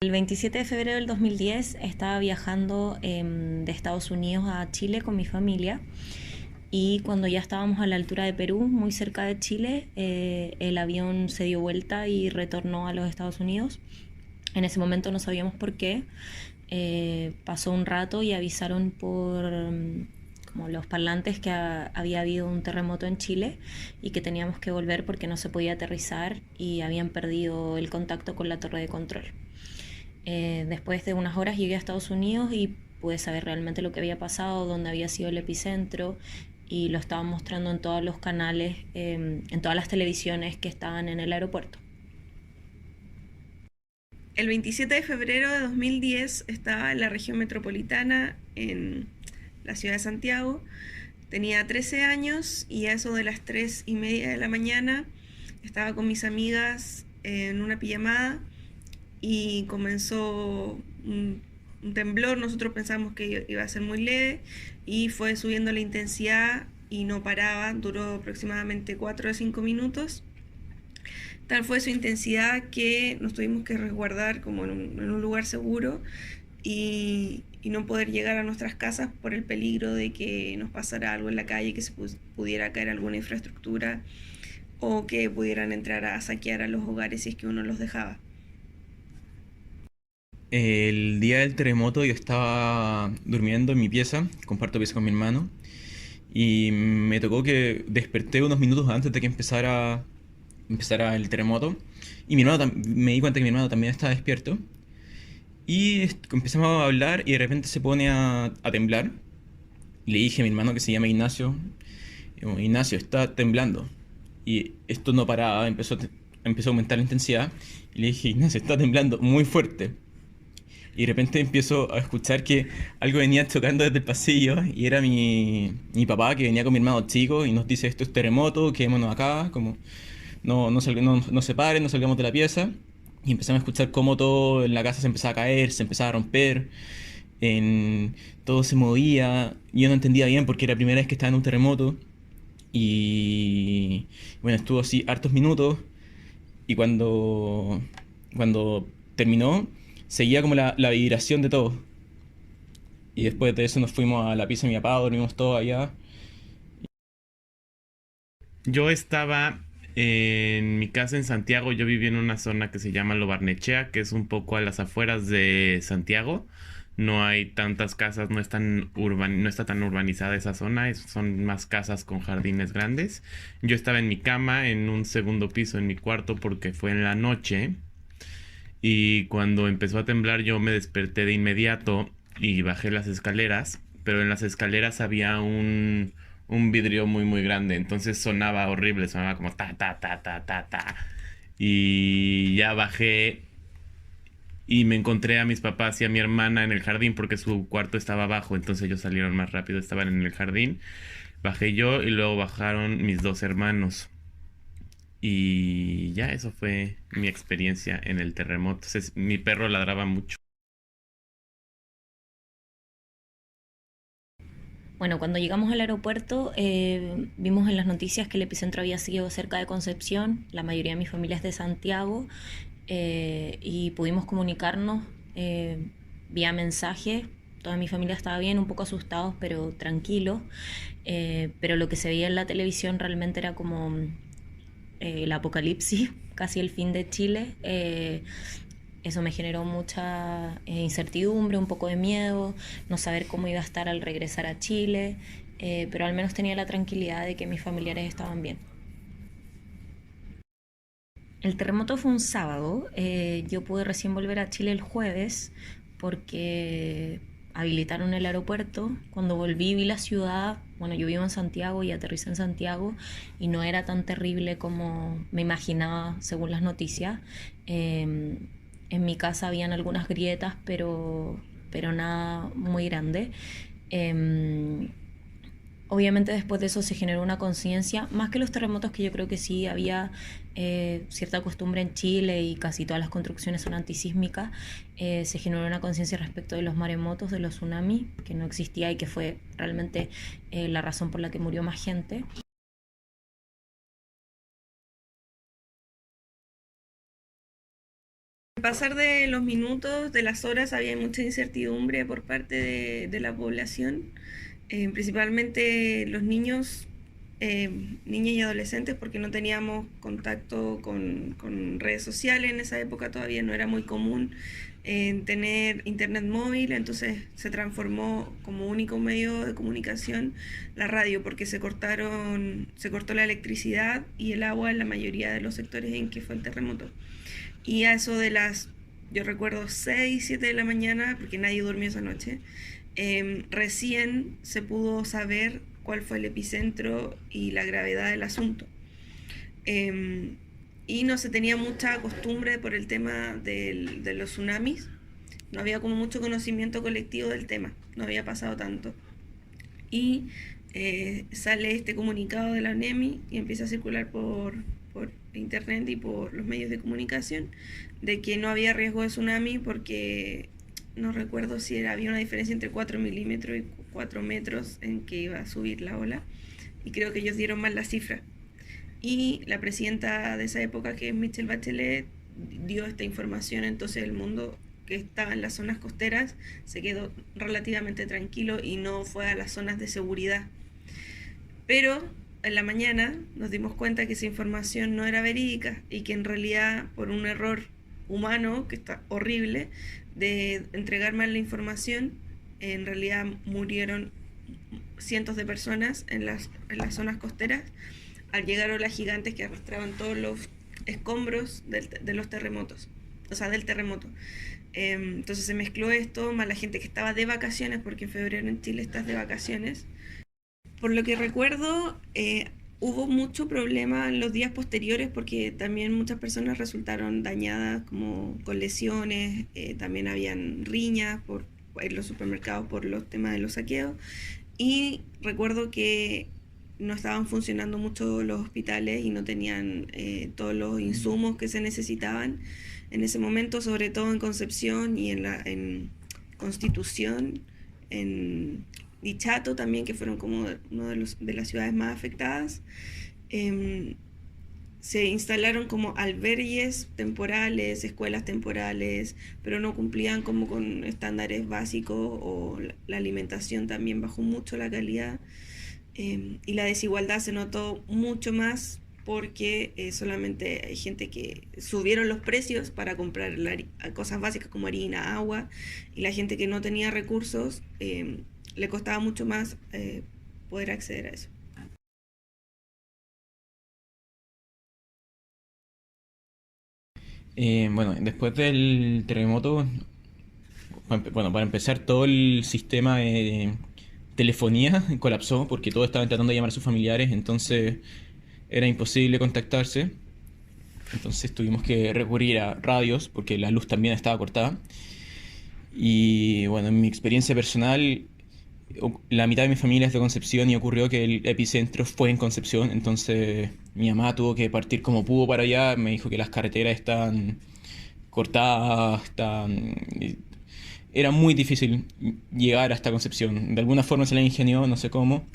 El 27 de febrero del 2010 estaba viajando de Estados Unidos a Chile con mi familia y cuando ya estábamos a la altura de Perú, muy cerca de Chile, el avión se dio vuelta y retornó a los Estados Unidos. En ese momento no sabíamos por qué. Pasó un rato y avisaron por como los parlantes que había habido un terremoto en Chile y que teníamos que volver porque no se podía aterrizar y habían perdido el contacto con la torre de control. Después de unas horas llegué a Estados Unidos y pude saber realmente lo que había pasado, dónde había sido el epicentro y lo estaban mostrando en todos los canales, en todas las televisiones que estaban en el aeropuerto. El 27 de febrero de 2010 estaba en la región metropolitana, en la ciudad de Santiago. Tenía 13 años y a eso de las 3:30 de la mañana estaba con mis amigas en una pijamada y comenzó un temblor. Nosotros pensamos que iba a ser muy leve y fue subiendo la intensidad y no paraba. Duró aproximadamente 4 o 5 minutos. Tal fue su intensidad que nos tuvimos que resguardar como en un lugar seguro y no poder llegar a nuestras casas por el peligro de que nos pasara algo en la calle, que se pudiera caer alguna infraestructura o que pudieran entrar a saquear a los hogares si es que uno los dejaba. El día del terremoto yo estaba durmiendo en mi pieza, comparto pieza con mi hermano, y me tocó que desperté unos minutos antes de que empezara el terremoto, y me di cuenta que mi hermano también estaba despierto, y empezamos a hablar y de repente se pone a temblar, y le dije a mi hermano que se llama Ignacio, digo, Ignacio, está temblando, y esto no paraba, empezó a aumentar la intensidad, y le dije, Ignacio, está temblando muy fuerte. Y de repente empiezo a escuchar que algo venía chocando desde el pasillo y era mi papá que venía con mi hermano chico y nos dice esto es terremoto, quedémonos acá, como no se paren, no salgamos de la pieza. Y empezamos a escuchar cómo todo en la casa se empezaba a caer, se empezaba a romper, en, todo se movía. Yo no entendía bien porque era la primera vez que estaba en un terremoto. Y bueno, estuvo así hartos minutos y cuando terminó, seguía como la vibración de todo. Y después de eso nos fuimos a la pieza de mi papá, dormimos todos allá. Yo estaba en mi casa en Santiago, yo vivía en una zona que se llama Lo Barnechea, que es un poco a las afueras de Santiago. No hay tantas casas, no está tan urbanizada esa zona, son más casas con jardines grandes. Yo estaba en mi cama, en un segundo piso, en mi cuarto, porque fue en la noche. Y cuando empezó a temblar yo me desperté de inmediato y bajé las escaleras, pero en las escaleras había un vidrio muy muy grande, entonces sonaba horrible, sonaba como ta ta ta ta ta ta. Y ya bajé y me encontré a mis papás y a mi hermana en el jardín porque su cuarto estaba abajo, entonces ellos salieron más rápido, estaban en el jardín. Bajé yo y luego bajaron mis dos hermanos. Y ya eso fue mi experiencia en el terremoto. Mi perro ladraba mucho. Bueno, cuando llegamos al aeropuerto vimos en las noticias que el epicentro había sido cerca de Concepción, la mayoría de mi familia es de Santiago y pudimos comunicarnos vía mensaje. Toda mi familia estaba bien, un poco asustados, pero tranquilos. Pero lo que se veía en la televisión realmente era como el apocalipsis, casi el fin de Chile. Eso me generó mucha incertidumbre, un poco de miedo, no saber cómo iba a estar al regresar a Chile, pero al menos tenía la tranquilidad de que mis familiares estaban bien. El terremoto fue un sábado, yo pude recién volver a Chile el jueves porque habilitaron el aeropuerto. Cuando volví vi la ciudad, bueno, yo vivo en Santiago y aterricé en Santiago y no era tan terrible como me imaginaba según las noticias. En mi casa habían algunas grietas, pero nada muy grande. Eh, Obviamente después de eso se generó una conciencia, más que los terremotos que yo creo que sí había cierta costumbre en Chile y casi todas las construcciones son antisísmicas, se generó una conciencia respecto de los maremotos, de los tsunamis, que no existía y que fue realmente la razón por la que murió más gente. Pasar de los minutos, de las horas, había mucha incertidumbre por parte de la población, principalmente los niños, niñas y adolescentes, porque no teníamos contacto con redes sociales en esa época, todavía no era muy común tener internet móvil, entonces se transformó como único medio de comunicación la radio, porque se cortó la electricidad y el agua en la mayoría de los sectores en que fue el terremoto. Y a eso de yo recuerdo 6, 7 de la mañana, porque nadie durmió esa noche, recién se pudo saber cuál fue el epicentro y la gravedad del asunto. Y no se tenía mucha costumbre por el tema de los tsunamis, no había como mucho conocimiento colectivo del tema, no había pasado tanto. Y sale este comunicado de la UNEMI y empieza a circular por internet y por los medios de comunicación de que no había riesgo de tsunami porque no recuerdo si había una diferencia entre 4 milímetros y 4 metros en que iba a subir la ola, y creo que ellos dieron mal la cifra. Y la presidenta de esa época, que es Michelle Bachelet, dio esta información, entonces el mundo que estaba en las zonas costeras se quedó relativamente tranquilo y no fue a las zonas de seguridad. Pero en la mañana nos dimos cuenta que esa información no era verídica y que en realidad, por un error humano, que está horrible, de entregar mal la información, en realidad murieron cientos de personas en las zonas costeras al llegar olas gigantes que arrastraban todos los escombros de los terremotos, o sea, del terremoto. Entonces se mezcló esto, más la gente que estaba de vacaciones, porque en febrero en Chile estás de vacaciones. Por lo que recuerdo, hubo mucho problema en los días posteriores porque también muchas personas resultaron dañadas como con lesiones, también habían riñas en los supermercados por los temas de los saqueos, y recuerdo que no estaban funcionando mucho los hospitales y no tenían todos los insumos que se necesitaban en ese momento, sobre todo en Concepción y en Constitución, y Chato también, que fueron como una de las ciudades más afectadas. Se instalaron como albergues temporales, escuelas temporales, pero no cumplían como con estándares básicos, o la alimentación también bajó mucho la calidad, y la desigualdad se notó mucho más porque solamente hay gente que subieron los precios para comprar cosas básicas como harina, agua, y la gente que no tenía recursos le costaba mucho más poder acceder a eso. Bueno, después del terremoto, bueno, para empezar, todo el sistema de telefonía colapsó porque todos estaban tratando de llamar a sus familiares, entonces era imposible contactarse. Entonces tuvimos que recurrir a radios porque la luz también estaba cortada. Y bueno, en mi experiencia personal, la mitad de mi familia es de Concepción y ocurrió que el epicentro fue en Concepción, entonces mi mamá tuvo que partir como pudo para allá, me dijo que las carreteras están cortadas, era muy difícil llegar hasta Concepción, de alguna forma se la ingenió, no sé cómo,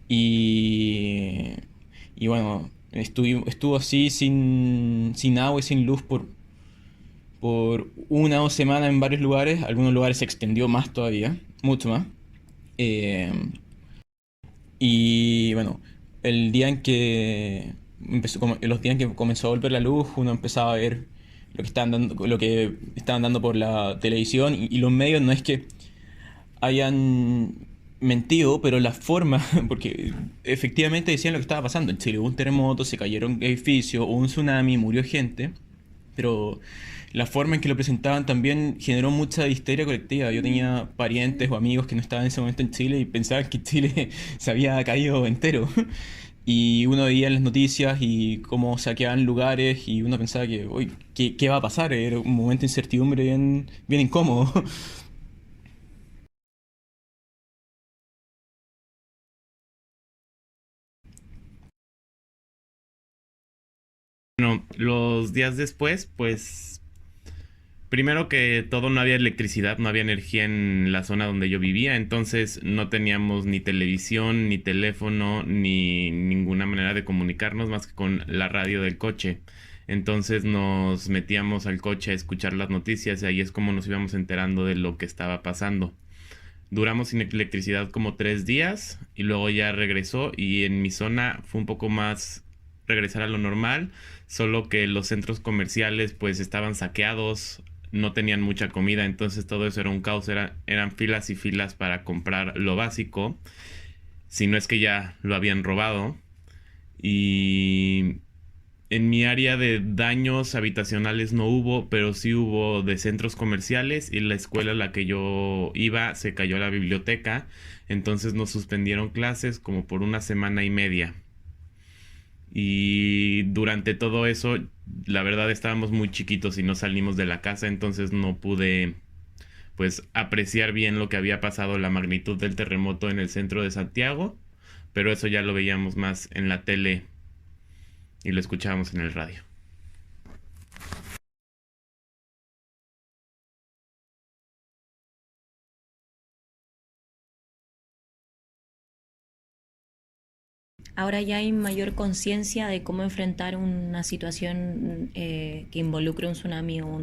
y, y bueno, estuvo así sin agua y sin luz por 1 o 2 semanas en varios lugares. Algunos lugares se extendió más todavía, mucho más. Eh, y bueno, el día en que los días en que comenzó a volver la luz, uno empezaba a ver lo que estaban dando por la televisión, y los medios no es que hayan mentido, pero la forma, porque efectivamente decían lo que estaba pasando. En Chile hubo un terremoto, se cayeron edificios, hubo un tsunami, murió gente, pero la forma en que lo presentaban también generó mucha histeria colectiva. Yo tenía parientes o amigos que no estaban en ese momento en Chile y pensaban que Chile se había caído entero. Y uno veía en las noticias y cómo saqueaban lugares y uno pensaba que, uy, ¿qué va a pasar? Era un momento de incertidumbre bien incómodo. Bueno, los días después, pues primero que todo no había electricidad, no había energía en la zona donde yo vivía, entonces no teníamos ni televisión, ni teléfono, ni ninguna manera de comunicarnos más que con la radio del coche. Entonces nos metíamos al coche a escuchar las noticias y ahí es como nos íbamos enterando de lo que estaba pasando. Duramos sin electricidad como 3 días y luego ya regresó, y en mi zona fue un poco más regresar a lo normal, solo que los centros comerciales pues estaban saqueados, no tenían mucha comida, entonces todo eso era un caos, eran filas y filas para comprar lo básico, si no es que ya lo habían robado. Y en mi área de daños habitacionales no hubo, pero sí hubo de centros comerciales, y la escuela a la que yo iba se cayó la biblioteca, entonces nos suspendieron clases como por 1 semana y media. Y durante todo eso, la verdad estábamos muy chiquitos y no salimos de la casa, entonces no pude pues apreciar bien lo que había pasado, la magnitud del terremoto en el centro de Santiago, pero eso ya lo veíamos más en la tele y lo escuchábamos en el radio. Ahora ya hay mayor conciencia de cómo enfrentar una situación que involucre un tsunami o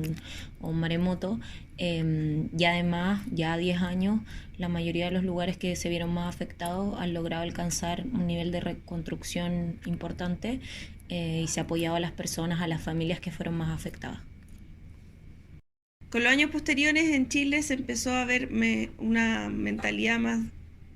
un maremoto. Y además, ya a 10 años, la mayoría de los lugares que se vieron más afectados han logrado alcanzar un nivel de reconstrucción importante, y se ha apoyado a las personas, a las familias que fueron más afectadas. Con los años posteriores en Chile se empezó a ver una mentalidad más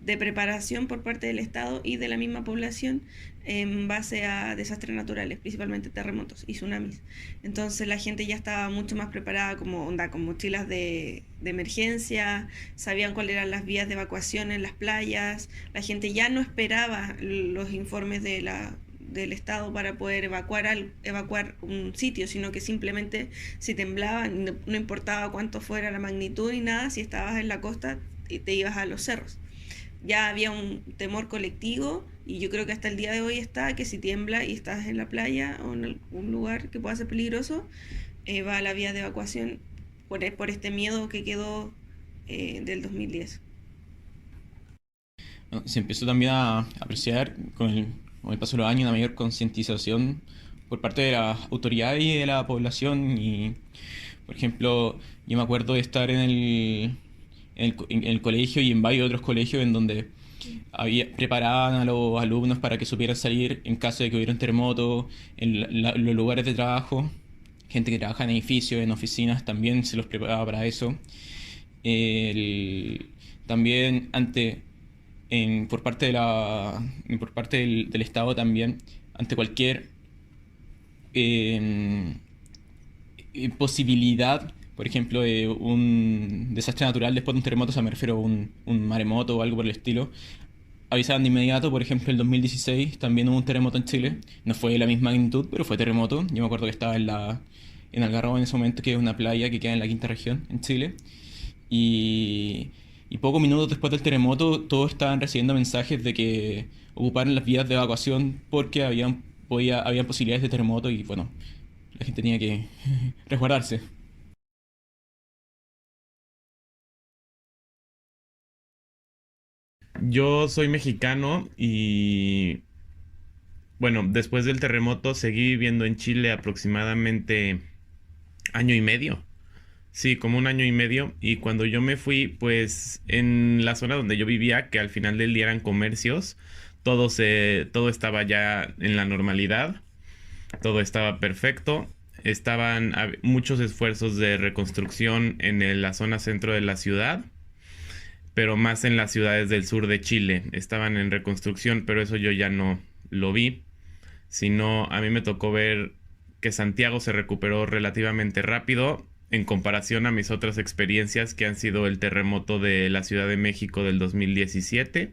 de preparación por parte del Estado y de la misma población en base a desastres naturales, principalmente terremotos y tsunamis. Entonces la gente ya estaba mucho más preparada, con mochilas de emergencia, sabían cuáles eran las vías de evacuación en las playas, la gente ya no esperaba los informes del Estado para poder evacuar un sitio, sino que simplemente si temblaba, no importaba cuánto fuera la magnitud ni nada, si estabas en la costa te ibas a los cerros. Ya había un temor colectivo, y yo creo que hasta el día de hoy está que si tiembla y estás en la playa o en algún lugar que pueda ser peligroso, va a la vía de evacuación por este miedo que quedó del 2010. Se empezó también a apreciar con el paso de los años una mayor concientización por parte de las autoridades y de la población. Y, por ejemplo, yo me acuerdo de estar en el colegio y en varios otros colegios en donde preparaban a los alumnos para que supieran salir en caso de que hubiera un terremoto, en los lugares de trabajo, gente que trabaja en edificios, en oficinas, también se los preparaba para eso. También por parte del Estado también, ante cualquier posibilidad, por ejemplo, de un desastre natural después de un terremoto, o sea, me refiero a un maremoto o algo por el estilo, avisaban de inmediato. Por ejemplo, el 2016 también hubo un terremoto en Chile, no fue de la misma magnitud, pero fue terremoto. Yo me acuerdo que estaba en Algarrobo en ese momento, que es una playa que queda en la quinta región, en Chile, y pocos minutos después del terremoto todos estaban recibiendo mensajes de que ocuparan las vías de evacuación porque habían posibilidades de terremoto, y bueno, la gente tenía que resguardarse. Yo soy mexicano y bueno, después del terremoto seguí viviendo en Chile aproximadamente año y medio. Sí, como un año y medio. Y cuando yo me fui, pues en la zona donde yo vivía, que al final del día eran comercios, todo estaba ya en la normalidad, todo estaba perfecto. Estaban muchos esfuerzos de reconstrucción en la zona centro de la ciudad, pero más en las ciudades del sur de Chile. Estaban en reconstrucción, pero eso yo ya no lo vi, sino a mí me tocó ver que Santiago se recuperó relativamente rápido en comparación a mis otras experiencias, que han sido el terremoto de la Ciudad de México del 2017